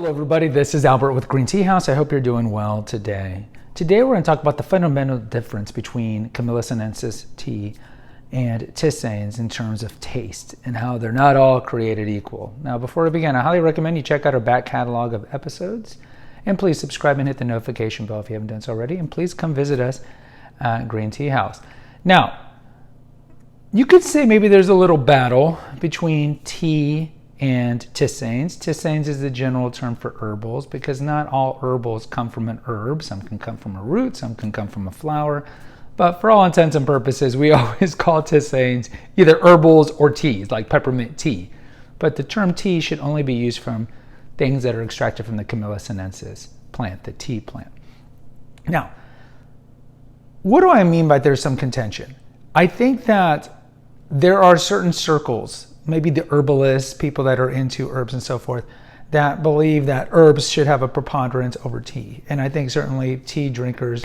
Hello everybody, this is Albert with Green Tea House. I hope you're doing well today. Today we're going to talk about the fundamental difference between Camellia sinensis tea and tisanes in terms of taste and how they're not all created equal. Now before we begin, I highly recommend you check out our back catalog of episodes, and please subscribe and hit the notification bell if you haven't done so already, and please come visit us at Green Tea House. Now, you could say maybe there's a little battle between tea and tisanes. Tisanes is the general term for herbals because not all herbals come from an herb. Some can come from a root, some can come from a flower. But for all intents and purposes, we always call tisanes either herbals or teas, like peppermint tea. But the term tea should only be used from things that are extracted from the Camellia sinensis plant, the tea plant. Now, what do I mean by there's some contention? I think that there are certain circles, maybe the herbalists, people that are into herbs and so forth, that believe that herbs should have a preponderance over tea. And I think certainly tea drinkers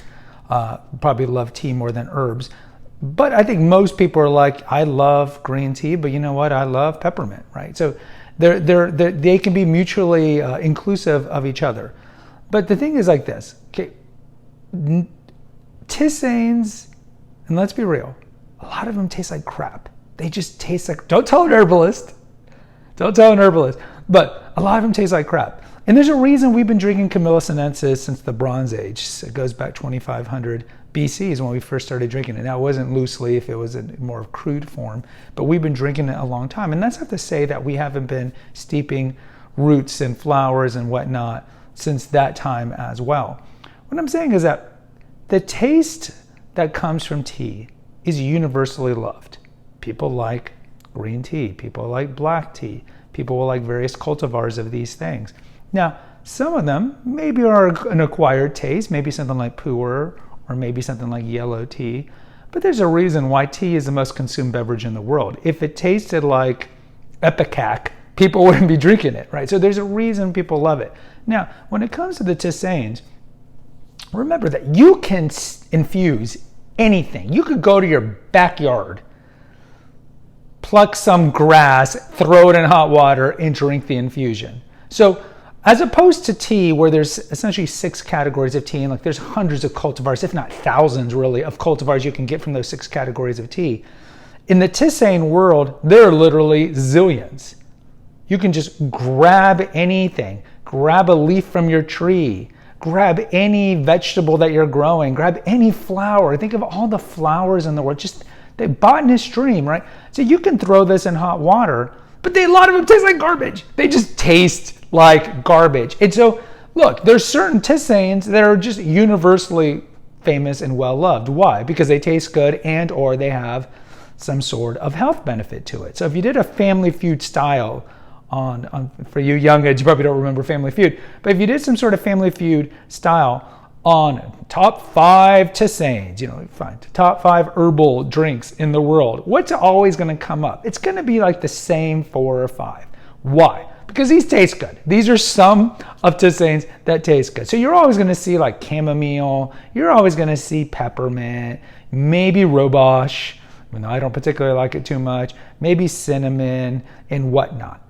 probably love tea more than herbs. But I think most people are like, I love green tea, but you know what? I love peppermint, right? So they can be mutually inclusive of each other. But the thing is like this, okay, tisanes, and let's be real, a lot of them taste like crap. They just taste like, don't tell an herbalist, but a lot of them taste like crap. And there's a reason we've been drinking Camellia sinensis since the Bronze Age. It goes back 2500 BC is when we first started drinking it. Now it wasn't loose leaf, it was in more crude form, but we've been drinking it a long time. And that's not to say that we haven't been steeping roots and flowers and whatnot since that time as well. What I'm saying is that the taste that comes from tea is universally loved. People like green tea, people like black tea, people will like various cultivars of these things. Now, some of them maybe are an acquired taste, maybe something like pu'er, or maybe something like yellow tea, but there's a reason why tea is the most consumed beverage in the world. If it tasted like Epicac, people wouldn't be drinking it, right? So there's a reason people love it. Now, when it comes to the tisanes, remember that you can infuse anything. You could go to your backyard, pluck some grass, throw it in hot water, and drink the infusion. So as opposed to tea, where there's essentially 6 categories of tea, and like there's hundreds of cultivars, if not thousands really, of cultivars you can get from those 6 categories of tea. In the tisane world, there are literally zillions. You can just grab anything, grab a leaf from your tree, grab any vegetable that you're growing, grab any flower. Think of all the flowers in the world, just the botanist dream, right? So you can throw this in hot water, but a lot of them taste like garbage. They just taste like garbage. And so, look, there's certain tisanes that are just universally famous and well loved. Why? Because they taste good and or they have some sort of health benefit to it. So if you did a Family Feud style on for you young kids, you probably don't remember Family Feud, but if you did some sort of Family Feud style on top 5 tisanes, top 5 herbal drinks in the world, what's always going to come up? It's going to be like the same 4 or 5. Why? Because these taste good. These are some of tisanes that taste good. So you're always going to see like chamomile, you're always going to see peppermint, maybe roboche, I don't particularly like it too much, maybe cinnamon and whatnot.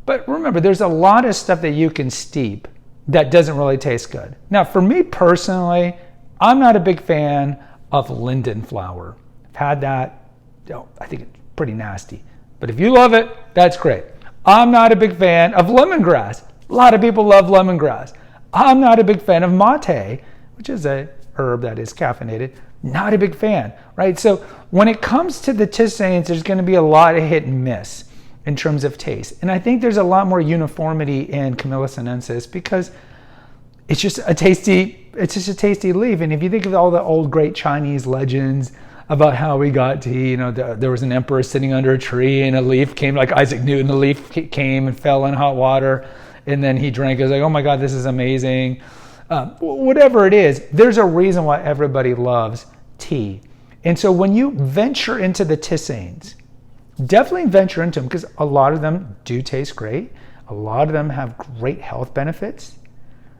But remember, there's a lot of stuff that you can steep that doesn't really taste good. Now, for me personally, I'm not a big fan of linden flower. I've had that. I think it's pretty nasty. But if you love it, that's great. I'm not a big fan of lemongrass. A lot of people love lemongrass. I'm not a big fan of mate, which is a herb that is caffeinated. Not a big fan, right? So when it comes to the tisanes, there's going to be a lot of hit and miss in terms of taste. And I think there's a lot more uniformity in Camellia sinensis because it's just a tasty leaf. And if you think of all the old great Chinese legends about how we got tea, there was an emperor sitting under a tree and a leaf came, like Isaac Newton, the leaf came and fell in hot water and then he drank it. It was like, oh my God, this is amazing. Whatever it is, there's a reason why everybody loves tea. And so when you venture into the tisanes, definitely venture into them because a lot of them do taste great. A lot of them have great health benefits.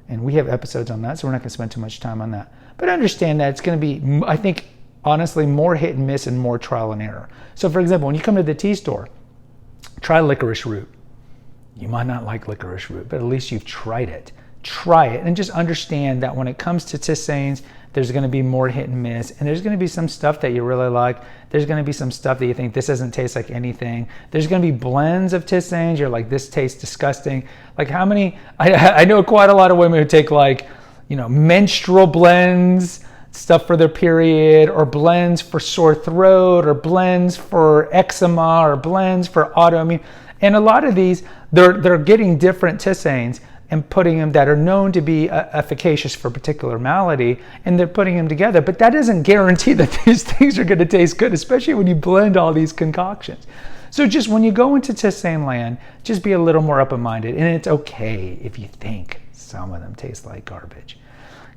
And we have episodes on that, so we're not going to spend too much time on that. But understand that it's going to be, I think, honestly, more hit and miss and more trial and error. So for example, when you come to the tea store, try licorice root. You might not like licorice root, but at least you've tried it. Try it and just understand that when it comes to tisanes, there's going to be more hit and miss, and there's going to be some stuff that you really like. There's going to be some stuff that you think this doesn't taste like anything. There's going to be blends of tisanes. You're like, this tastes disgusting. Like how many? I know quite a lot of women who take like, menstrual blends, stuff for their period, or blends for sore throat, or blends for eczema, or blends for autoimmune. And a lot of these, they're getting different tisanes and putting them that are known to be efficacious for a particular malady, and they're putting them together. But that doesn't guarantee that these things are going to taste good, especially when you blend all these concoctions. So just when you go into tisane land, just be a little more open-minded, and it's okay if you think some of them taste like garbage.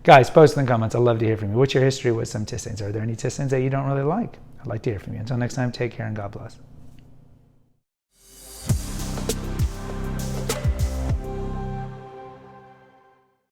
Guys, post in the comments. I'd love to hear from you. What's your history with some tisanes? Are there any tisanes that you don't really like? I'd like to hear from you. Until next time, take care and God bless.